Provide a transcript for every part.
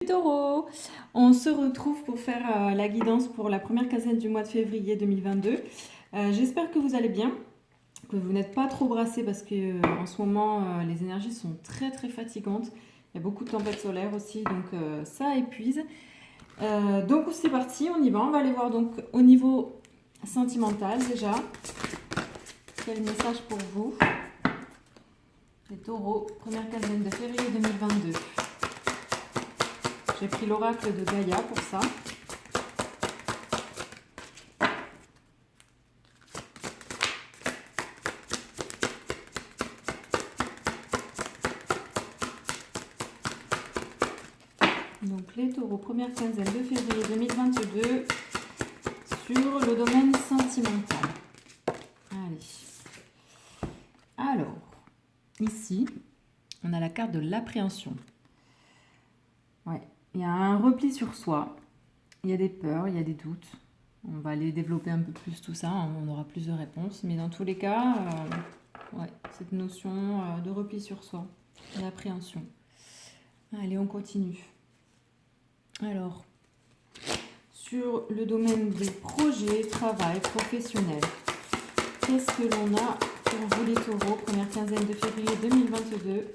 Taureau, on se retrouve pour faire la guidance pour la première quinzaine du mois de février 2022. J'espère que vous allez bien, que vous n'êtes pas trop brassés parce que en ce moment les énergies sont très fatigantes. Il y a beaucoup de tempêtes solaires aussi, donc ça épuise. Donc c'est parti, on y va. On va aller voir donc au niveau sentimental déjà. Quel message pour vous, les taureaux, première quinzaine de février 2022. J'ai pris l'oracle de Gaïa pour ça. Donc les taureaux, première quinzaine de février 2022 sur le domaine sentimental. Allez. Alors, ici, on a la carte de l'appréhension. Ouais. Il y a un repli sur soi, il y a des peurs, il y a des doutes. On va aller développer un peu plus tout ça, on aura plus de réponses. Mais dans tous les cas, cette notion de repli sur soi, d'appréhension. Allez, on continue. Alors, sur le domaine des projets, travail, professionnel, qu'est-ce que l'on a pour vous les taureaux, première quinzaine de février 2022 ?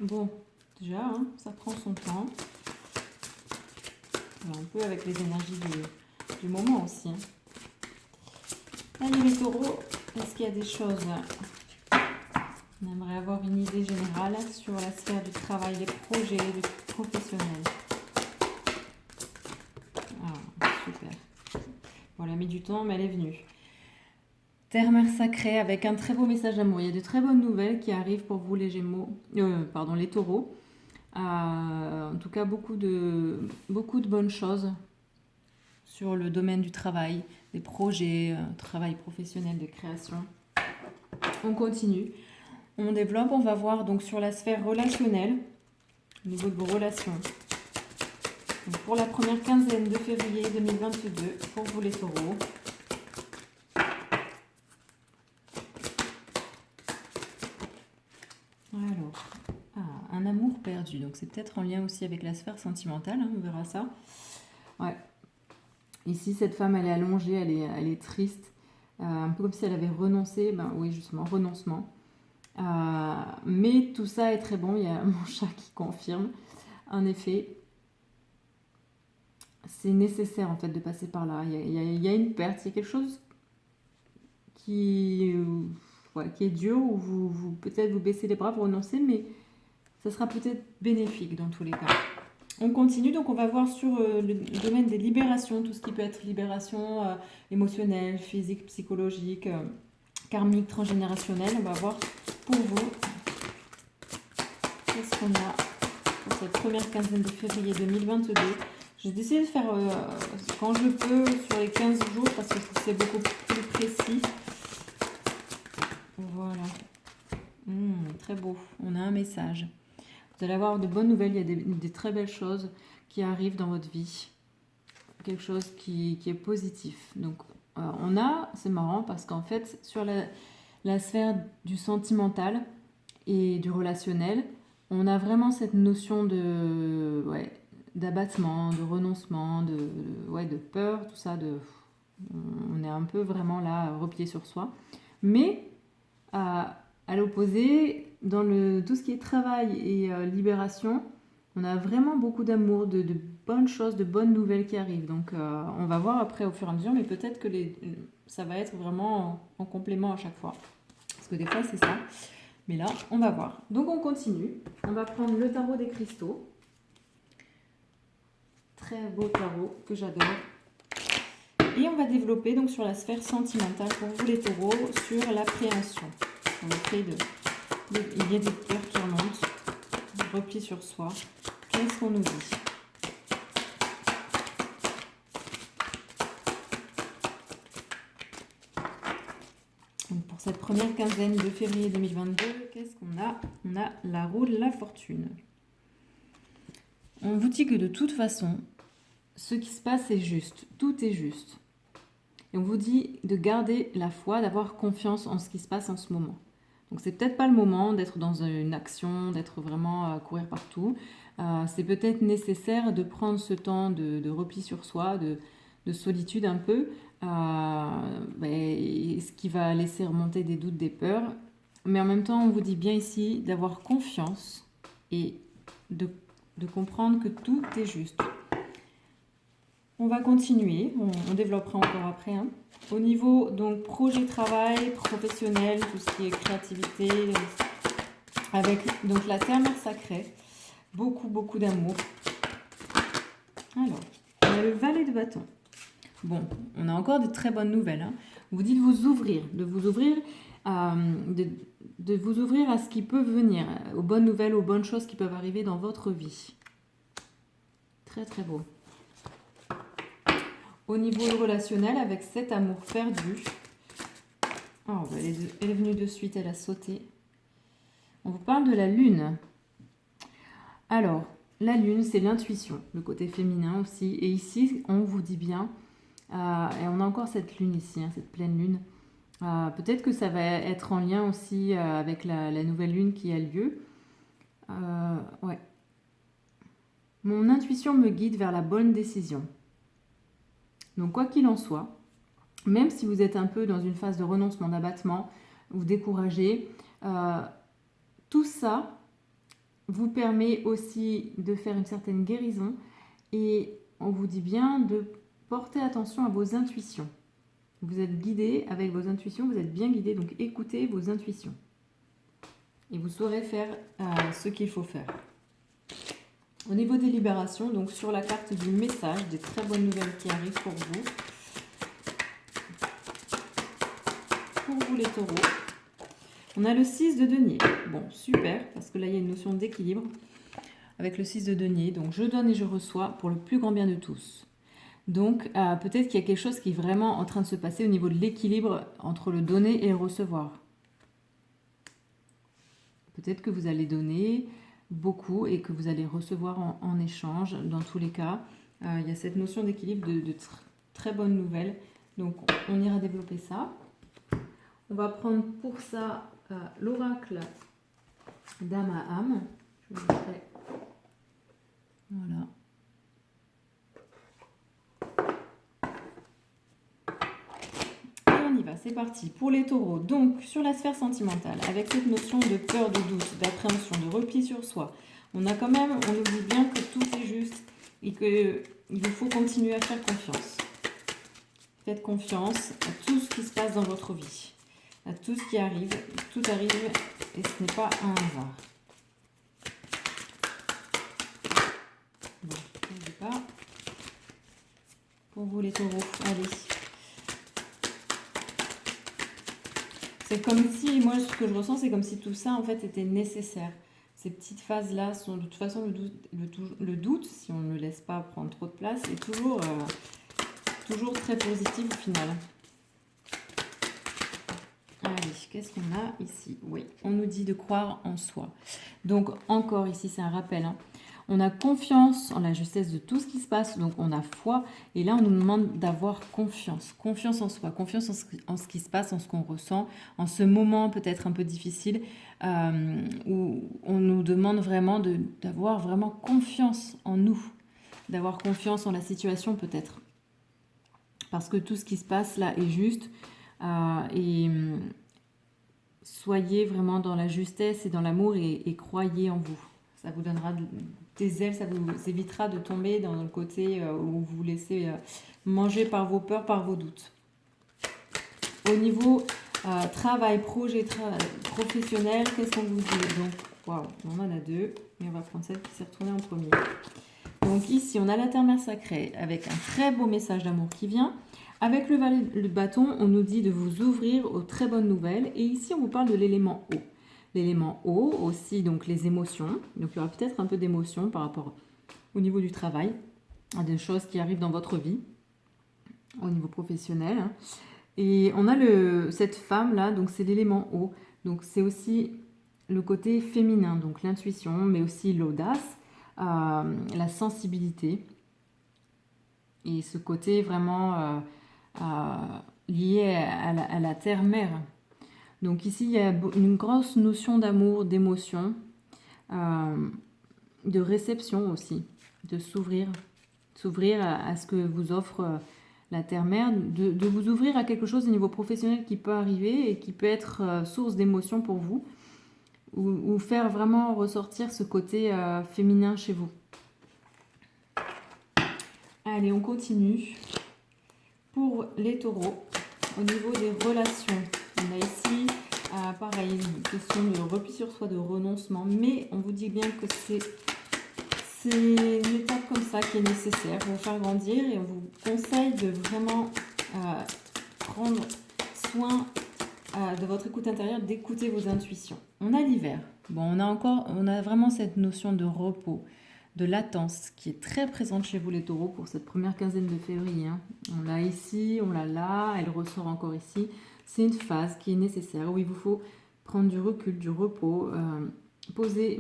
Bon, déjà, ça prend son temps. Un peu avec les énergies du moment aussi. Allez les taureaux, est-ce qu'il y a des choses? On aimerait avoir une idée générale sur la sphère du travail, des projets, du professionnel. Ah, super. Bon, elle a mis du temps, mais elle est venue. Terre-mère sacrée avec un très beau message d'amour. Il y a de très bonnes nouvelles qui arrivent pour vous les Gémeaux, les taureaux. En tout cas, beaucoup de bonnes choses sur le domaine du travail, des projets, travail professionnel, de création. On continue. On développe, on va voir donc sur la sphère relationnelle, au niveau de vos relations. Donc pour la première quinzaine de février 2022, pour vous les taureaux. Alors, un amour perdu. Donc c'est peut-être en lien aussi avec la sphère sentimentale, on verra ça. Ouais. Ici, cette femme, elle est allongée, elle est triste. Un peu comme si elle avait renoncé. Oui, justement, renoncement. Mais tout ça est très bon. Il y a mon chat qui confirme. En effet, c'est nécessaire en fait de passer par là. Il y a une perte, il y a quelque chose qui est dur, où vous peut-être vous baissez les bras, vous renoncez, mais ça sera peut-être bénéfique dans tous les cas. On continue, donc on va voir sur le domaine des libérations, tout ce qui peut être libération émotionnelle, physique, psychologique, karmique, transgénérationnelle. On va voir pour vous qu'est-ce qu'on a pour cette première quinzaine de février 2022. J'ai décidé de faire quand je peux sur les 15 jours parce que c'est beaucoup plus précis. Voilà. Très beau. On a un message. Vous allez avoir de bonnes nouvelles, il y a des très belles choses qui arrivent dans votre vie. Quelque chose qui est positif. Donc, c'est marrant parce qu'en fait, sur la sphère du sentimental et du relationnel, on a vraiment cette notion d'abattement, de renoncement, de peur, tout ça. On est un peu vraiment là, replié sur soi. Mais, à l'opposé, dans tout ce qui est travail et libération, on a vraiment beaucoup d'amour, de bonnes choses, de bonnes nouvelles qui arrivent. Donc on va voir après au fur et à mesure, mais peut-être que ça va être vraiment en complément à chaque fois. Parce que des fois c'est ça. Mais là, on va voir. Donc on continue. On va prendre le tarot des cristaux. Très beau tarot que j'adore. Et on va développer donc sur la sphère sentimentale pour vous les taureaux, sur l'appréhension. On fait il y a des peurs qui remontent, repli sur soi. Qu'est-ce qu'on nous dit ? Donc pour cette première quinzaine de février 2022, qu'est-ce qu'on a? On a la roue de la fortune. On vous dit que de toute façon, ce qui se passe est juste. Tout est juste. Et on vous dit de garder la foi, d'avoir confiance en ce qui se passe en ce moment. Donc c'est peut-être pas le moment d'être dans une action, d'être vraiment à courir partout. C'est peut-être nécessaire de prendre ce temps de repli sur soi, de solitude un peu, ce qui va laisser remonter des doutes, des peurs. Mais en même temps, on vous dit bien ici d'avoir confiance et de comprendre que tout est juste. On va continuer, on développera encore après. Au niveau donc projet travail, professionnel, tout ce qui est créativité, avec donc la terre-mère sacrée, beaucoup d'amour. Alors, on a le valet de bâton. Bon, on a encore de très bonnes nouvelles. On vous dit de vous ouvrir, de vous ouvrir à ce qui peut venir, aux bonnes nouvelles, aux bonnes choses qui peuvent arriver dans votre vie. Très beau. Au niveau relationnel, avec cet amour perdu, elle est venue de suite, elle a sauté. On vous parle de la lune. Alors, la lune, c'est l'intuition, le côté féminin aussi. Et ici, on vous dit bien, et on a encore cette lune ici, cette pleine lune. Peut-être que ça va être en lien aussi avec la nouvelle lune qui a lieu. Ouais. Mon intuition me guide vers la bonne décision. Donc quoi qu'il en soit, même si vous êtes un peu dans une phase de renoncement, d'abattement, vous découragez, tout ça vous permet aussi de faire une certaine guérison et on vous dit bien de porter attention à vos intuitions. Vous êtes guidé avec vos intuitions, vous êtes bien guidé, donc écoutez vos intuitions. Et vous saurez faire ce qu'il faut faire. Au niveau des libérations, donc sur la carte du message, des très bonnes nouvelles qui arrivent pour vous. Pour vous les taureaux. On a le 6 de denier. Bon, super, parce que là, il y a une notion d'équilibre avec le 6 de denier. Donc, je donne et je reçois pour le plus grand bien de tous. Donc, peut-être qu'il y a quelque chose qui est vraiment en train de se passer au niveau de l'équilibre entre le donner et le recevoir. Peut-être que vous allez donner beaucoup et que vous allez recevoir en échange. Dans tous les cas, il y a cette notion d'équilibre de très bonnes nouvelles. Donc, on ira développer ça. On va prendre pour ça l'oracle d'âme à âme. Je vous montrerai. Voilà. Et on y va, c'est parti. Pour les taureaux, donc sur la sphère sentimentale, avec cette notion de peur, de doute, d'appréhension, de repli sur soi, on nous dit bien que tout est juste et qu'il vous faut continuer à faire confiance. Faites confiance à tout ce qui se passe dans votre vie. À tout ce qui arrive, tout arrive et ce n'est pas un hasard. Bon, je ne sais pas. Pour vous les taureaux, allez. C'est comme si, moi ce que je ressens, c'est comme si tout ça en fait était nécessaire. Ces petites phases-là sont de toute façon le doute, si on ne le laisse pas prendre trop de place, est toujours très positif au final. Allez, qu'est-ce qu'on a ici? Oui, on nous dit de croire en soi. Donc, encore ici, c'est un rappel. On a confiance en la justesse de tout ce qui se passe, donc on a foi. Et là, on nous demande d'avoir confiance. Confiance en soi, confiance en ce qui se passe, en ce qu'on ressent, en ce moment peut-être un peu difficile, où on nous demande vraiment d'avoir vraiment confiance en nous, d'avoir confiance en la situation peut-être. Parce que tout ce qui se passe là est juste. Et soyez vraiment dans la justesse et dans l'amour et croyez en vous. Ça vous donnera des ailes, ça vous évitera de tomber dans le côté où vous vous laissez manger par vos peurs, par vos doutes. Au niveau travail, projet professionnel, qu'est-ce qu'on vous dit? Donc, waouh, on en a deux, mais on va prendre celle qui s'est retournée en premier. Donc ici, on a la terre-mère sacrée avec un très beau message d'amour qui vient. Avec le valet de bâton, on nous dit de vous ouvrir aux très bonnes nouvelles. Et ici, on vous parle de l'élément eau. L'élément eau, aussi donc les émotions. Donc il y aura peut-être un peu d'émotions par rapport au niveau du travail, à des choses qui arrivent dans votre vie, au niveau professionnel. Et on a cette femme-là, donc c'est l'élément eau. Donc c'est aussi le côté féminin, donc l'intuition, mais aussi l'audace, la sensibilité. Et ce côté vraiment lié à la terre-mère. Donc ici, il y a une grosse notion d'amour, d'émotion, de réception aussi, de s'ouvrir à ce que vous offre la terre-mère, de vous ouvrir à quelque chose au niveau professionnel qui peut arriver et qui peut être source d'émotion pour vous, ou faire vraiment ressortir ce côté féminin chez vous. Allez, on continue. Pour les taureaux, au niveau des relations, on a ici, pareil, une question de repli sur soi, de renoncement, mais on vous dit bien que c'est une étape comme ça qui est nécessaire pour vous faire grandir, et on vous conseille de vraiment prendre soin de votre écoute intérieure, d'écouter vos intuitions. On a l'hiver. Bon, on a vraiment cette notion de repos, de latence qui est très présente chez vous les taureaux pour cette première quinzaine de février. Hein. On l'a ici, on l'a là, elle ressort encore ici. C'est une phase qui est nécessaire où il vous faut prendre du recul, du repos, poser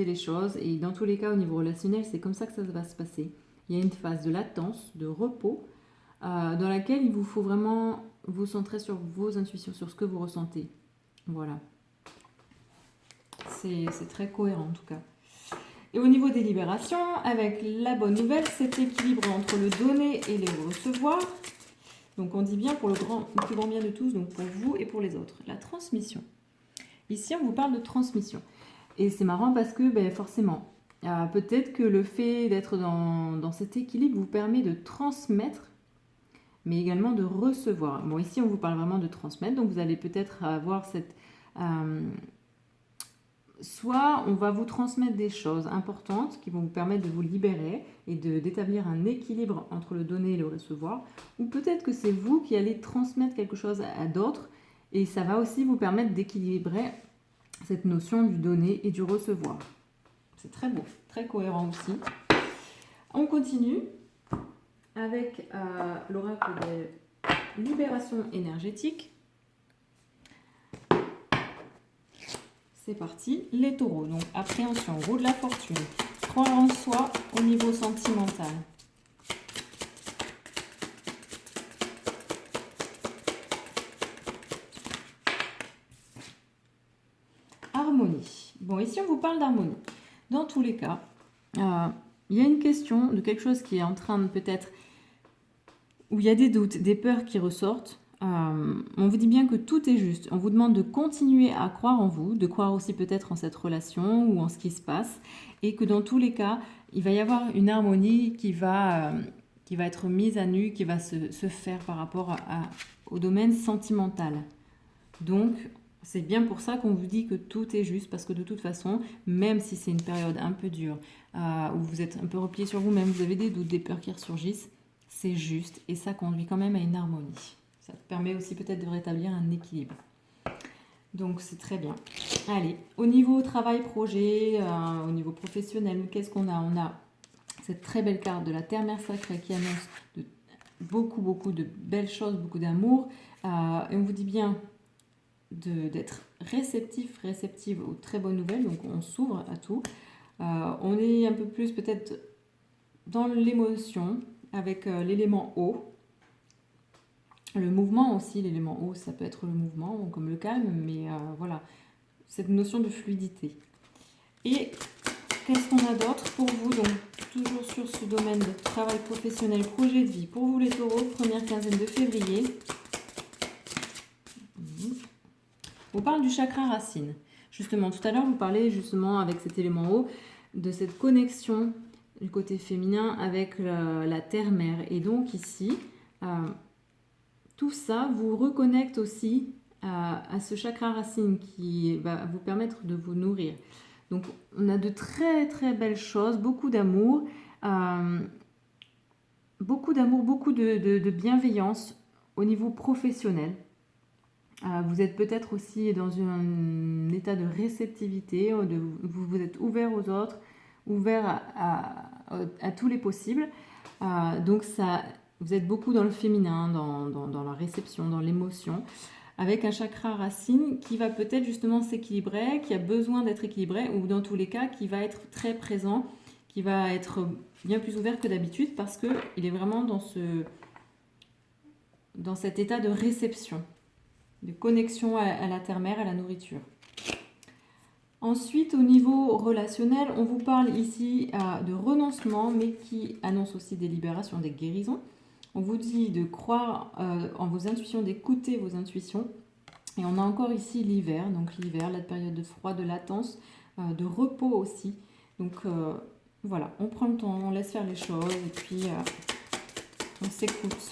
les choses, et dans tous les cas au niveau relationnel c'est comme ça que ça va se passer. Il y a une phase de latence, de repos, dans laquelle il vous faut vraiment vous centrer sur vos intuitions, sur ce que vous ressentez. Voilà. C'est très cohérent en tout cas. Et au niveau des libérations, avec la bonne nouvelle, cet équilibre entre le donner et le recevoir. Donc on dit bien pour le plus grand bien de tous, donc pour vous et pour les autres. La transmission. Ici, on vous parle de transmission. Et c'est marrant parce que forcément, peut-être que le fait d'être dans cet équilibre vous permet de transmettre, mais également de recevoir. Bon, ici, on vous parle vraiment de transmettre, donc vous allez peut-être avoir cette... soit on va vous transmettre des choses importantes qui vont vous permettre de vous libérer et d'établir un équilibre entre le donner et le recevoir, ou peut-être que c'est vous qui allez transmettre quelque chose à d'autres, et ça va aussi vous permettre d'équilibrer cette notion du donner et du recevoir. C'est très beau, très cohérent aussi. On continue avec l'oracle de libération énergétique. C'est parti, les taureaux. Donc appréhension, roue de la fortune, croire en soi au niveau sentimental. Harmonie. Bon, ici on vous parle d'harmonie. Dans tous les cas, il y a une question de quelque chose qui est en train de peut-être, où il y a des doutes, des peurs qui ressortent. On vous dit bien que tout est juste. On vous demande de continuer à croire en vous, de croire aussi peut-être en cette relation ou en ce qui se passe, et que dans tous les cas, il va y avoir une harmonie qui va être mise à nu, qui va se faire par rapport au domaine sentimental. Donc, c'est bien pour ça qu'on vous dit que tout est juste, parce que de toute façon, même si c'est une période un peu dure, où vous êtes un peu replié sur vous-même, vous avez des doutes, des peurs qui ressurgissent, c'est juste, et ça conduit quand même à une harmonie. Ça permet aussi peut-être de rétablir un équilibre. Donc c'est très bien. Allez, au niveau travail, projet, au niveau professionnel, qu'est-ce qu'on a ? On a cette très belle carte de la Terre-Mère sacrée qui annonce beaucoup de belles choses, beaucoup d'amour. Et on vous dit bien d'être réceptive aux très bonnes nouvelles, donc on s'ouvre à tout. On est un peu plus peut-être dans l'émotion avec l'élément eau. Le mouvement aussi, l'élément eau, ça peut être le mouvement, comme le calme, mais voilà, cette notion de fluidité. Et qu'est-ce qu'on a d'autre pour vous ? Donc, toujours sur ce domaine de travail professionnel, projet de vie. Pour vous les taureaux, première quinzaine de février. On parle du chakra racine. Justement, tout à l'heure, vous parlez justement avec cet élément eau de cette connexion du côté féminin avec la terre-mère. Et donc ici... tout ça vous reconnecte aussi à ce chakra racine qui va vous permettre de vous nourrir. Donc on a de très très belles choses, beaucoup d'amour, beaucoup de bienveillance au niveau professionnel. Vous êtes peut-être aussi dans un état de réceptivité, vous êtes ouvert aux autres, ouvert à tous les possibles. Donc ça Vous êtes beaucoup dans le féminin, dans la réception, dans l'émotion, avec un chakra racine qui va peut-être justement s'équilibrer, qui a besoin d'être équilibré, ou dans tous les cas, qui va être très présent, qui va être bien plus ouvert que d'habitude, parce qu'il est vraiment dans cet état de réception, de connexion à la terre-mère, à la nourriture. Ensuite, au niveau relationnel, on vous parle ici de renoncement, mais qui annonce aussi des libérations, des guérisons. On vous dit de croire en vos intuitions, d'écouter vos intuitions. Et on a encore ici l'hiver, donc l'hiver, la période de froid, de latence, de repos aussi. Donc voilà, on prend le temps, on laisse faire les choses et puis on s'écoute.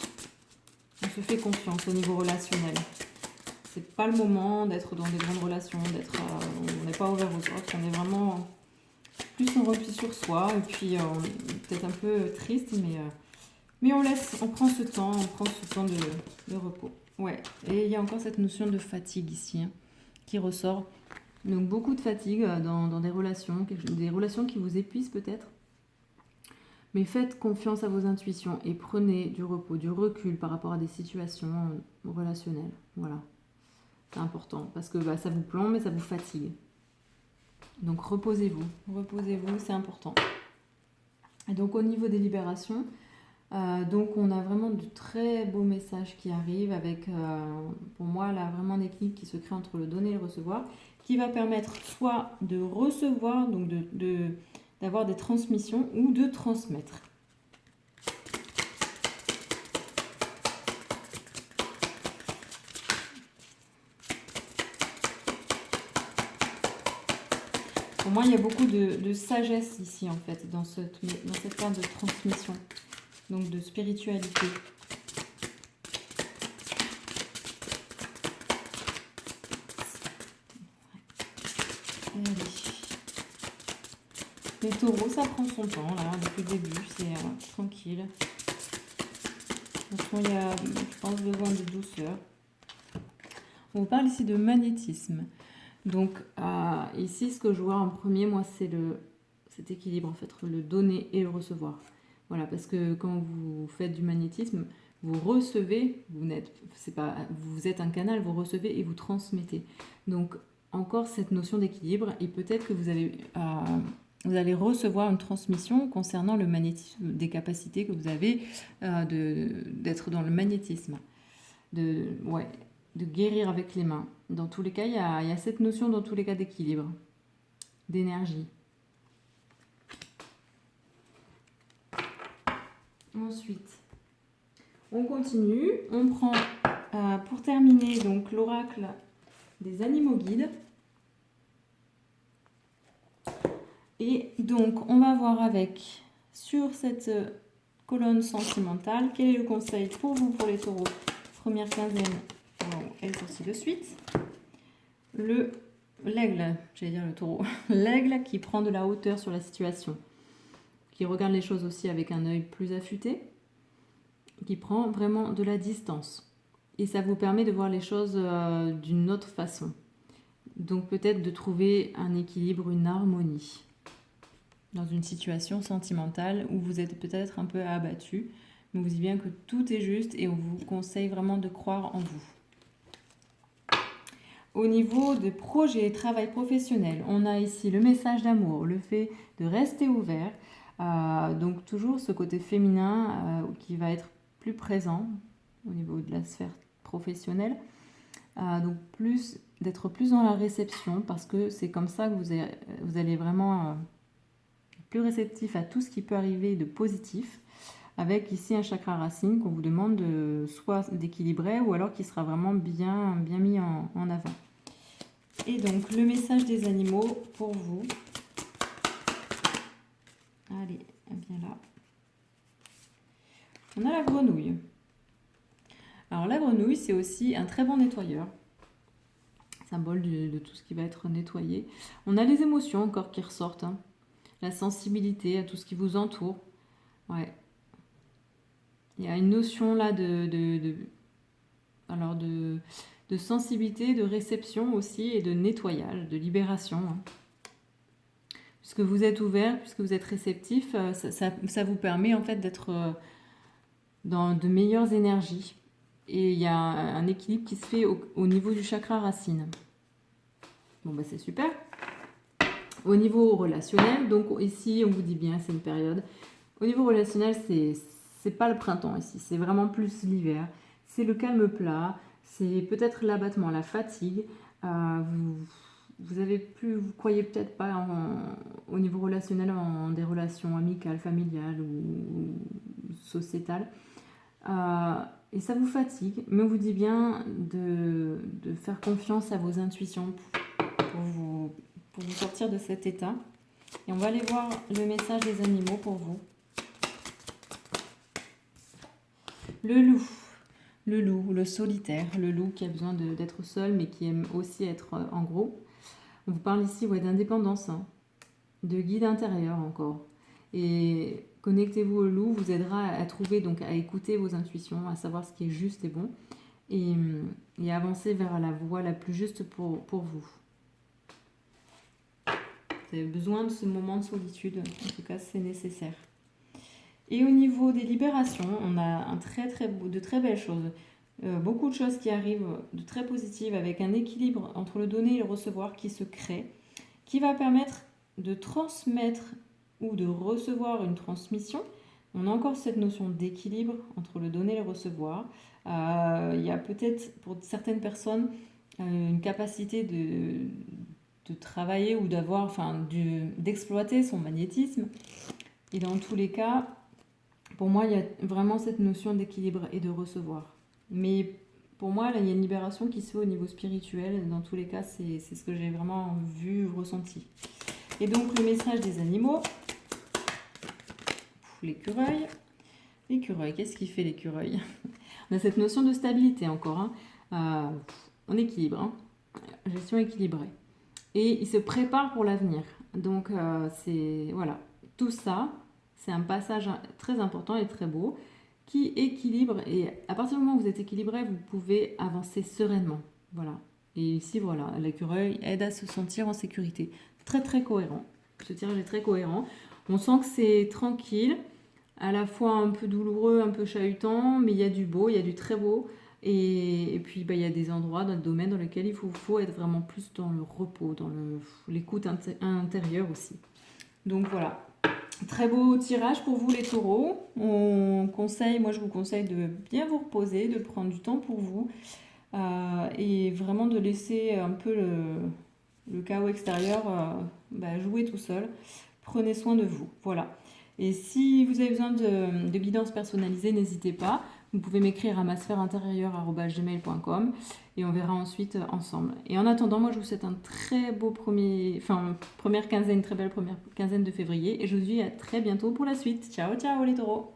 On se fait confiance au niveau relationnel. C'est pas le moment d'être dans des grandes relations, on n'est pas ouvert aux autres, on est vraiment plus en repli sur soi et puis on est peut-être un peu triste, mais on prend ce temps de repos. Ouais, et il y a encore cette notion de fatigue ici qui ressort. Donc beaucoup de fatigue dans des relations qui vous épuisent peut-être. Mais faites confiance à vos intuitions et prenez du repos, du recul par rapport à des situations relationnelles. Voilà, c'est important parce que ça vous plombe et ça vous fatigue. Donc reposez-vous, c'est important. Et donc au niveau des libérations, donc on a vraiment de très beaux messages qui arrivent avec, pour moi, là vraiment un équilibre qui se crée entre le donner et le recevoir, qui va permettre soit de recevoir, donc d'avoir des transmissions ou de transmettre. Pour moi, il y a beaucoup de sagesse ici, en fait, dans cette carte de transmission, donc de spiritualité. Allez. Les taureaux, ça prend son temps, là, depuis le début, c'est tranquille. Il y a, je pense, besoin de douceur. On vous parle ici de magnétisme. Donc, ici, ce que je vois en premier, moi, c'est cet équilibre, en fait, entre le donner et le recevoir. Voilà, parce que quand vous faites du magnétisme, vous recevez, vous êtes un canal, vous recevez et vous transmettez. Donc, encore cette notion d'équilibre, et peut-être que vous allez recevoir une transmission concernant le magnétisme, des capacités que vous avez d'être dans le magnétisme, de guérir avec les mains. Dans tous les cas, il y a cette notion dans tous les cas d'équilibre, d'énergie. Ensuite, on continue. On prend, pour terminer, donc l'oracle des animaux guides. Et donc, on va voir sur cette colonne sentimentale, quel est le conseil pour vous, pour les taureaux. Première quinzaine, elle est sortie de suite. L'aigle, j'allais dire le taureau, l'aigle qui prend de la hauteur sur la situation, qui regarde les choses aussi avec un œil plus affûté, qui prend vraiment de la distance. Et ça vous permet de voir les choses d'une autre façon. Donc peut-être de trouver un équilibre, une harmonie dans une situation sentimentale où vous êtes peut-être un peu abattu, mais vous dites bien que tout est juste et on vous conseille vraiment de croire en vous. Au niveau des projets et travail professionnel, on a ici le message d'amour, le fait de rester ouvert, donc toujours ce côté féminin qui va être plus présent au niveau de la sphère professionnelle, donc d'être plus dans la réception parce que c'est comme ça que vous allez vraiment plus réceptif à tout ce qui peut arriver de positif, avec ici un chakra racine qu'on vous demande soit d'équilibrer ou alors qui sera vraiment bien mis en avant. Et donc le message des animaux pour vous. Allez, bien là. On a la grenouille. Alors la grenouille, c'est aussi un très bon nettoyeur. Symbole de tout ce qui va être nettoyé. On a les émotions encore qui ressortent. La sensibilité à tout ce qui vous entoure. Ouais. Il y a une notion là de sensibilité, de réception aussi et de nettoyage, de libération. Puisque vous êtes ouvert, puisque vous êtes réceptif, ça vous permet en fait dans de meilleures énergies. Et il y a un équilibre qui se fait au niveau du chakra racine. Bon, bah c'est super. Au niveau relationnel, donc ici, on vous dit bien, c'est une période. Au niveau relationnel, c'est pas le printemps ici, c'est vraiment plus l'hiver. C'est le calme plat, c'est peut-être l'abattement, la fatigue. Vous avez plus, vous croyez peut-être pas au niveau relationnel en des relations amicales, familiales ou sociétales. Et ça vous fatigue, mais on vous dit bien de faire confiance à vos intuitions pour vous sortir de cet état. Et on va aller voir le message des animaux pour vous. Le loup, le solitaire, le loup qui a besoin d'être seul mais qui aime aussi être en groupe. On vous parle ici d'indépendance, hein, de guide intérieur encore. Et connectez-vous au loup, vous aidera à trouver, donc à écouter vos intuitions, à savoir ce qui est juste et bon, et avancer vers la voie la plus juste pour vous. Vous avez besoin de ce moment de solitude, en tout cas c'est nécessaire. Et au niveau des libérations, on a de très belles choses. Beaucoup de choses qui arrivent de très positives avec un équilibre entre le donner et le recevoir qui se crée, qui va permettre de transmettre ou de recevoir une transmission. On a encore cette notion d'équilibre entre le donner et le recevoir. Il y a peut-être pour certaines personnes une capacité de travailler ou d'exploiter son magnétisme. Et dans tous les cas, pour moi, il y a vraiment cette notion d'équilibre et de recevoir. Mais pour moi, là, il y a une libération qui se fait au niveau spirituel. Dans tous les cas, c'est ce que j'ai vraiment vu, ressenti. Et donc, le message des animaux. L'écureuil. L'écureuil, qu'est-ce qu'il fait l'écureuil? On a cette notion de stabilité encore. Hein. En équilibre. Hein. Gestion équilibrée. Et il se prépare pour l'avenir. Donc, voilà. Tout ça, c'est un passage très important et très beau qui équilibre. Et à partir du moment où vous êtes équilibré, vous pouvez avancer sereinement. Voilà. Et ici, voilà, l'écureuil aide à se sentir en sécurité. Très, très cohérent. Ce tirage est très cohérent. On sent que c'est tranquille, à la fois un peu douloureux, un peu chahutant, mais il y a du beau, il y a du très beau. Et puis, il y a des endroits dans le domaine dans lesquels il faut être vraiment plus dans le repos, dans l'écoute intérieure aussi. Donc voilà, très beau tirage pour vous les taureaux. Moi je vous conseille de bien vous reposer, de prendre du temps pour vous et vraiment de laisser un peu le chaos extérieur jouer tout seul. Prenez soin de vous, voilà. Et si vous avez besoin de guidance personnalisée, n'hésitez pas. Vous pouvez m'écrire à masphèreintérieure@gmail.com et on verra ensuite ensemble. Et en attendant, moi je vous souhaite un très beau très belle première quinzaine de février et je vous dis à très bientôt pour la suite. Ciao, ciao les taureaux!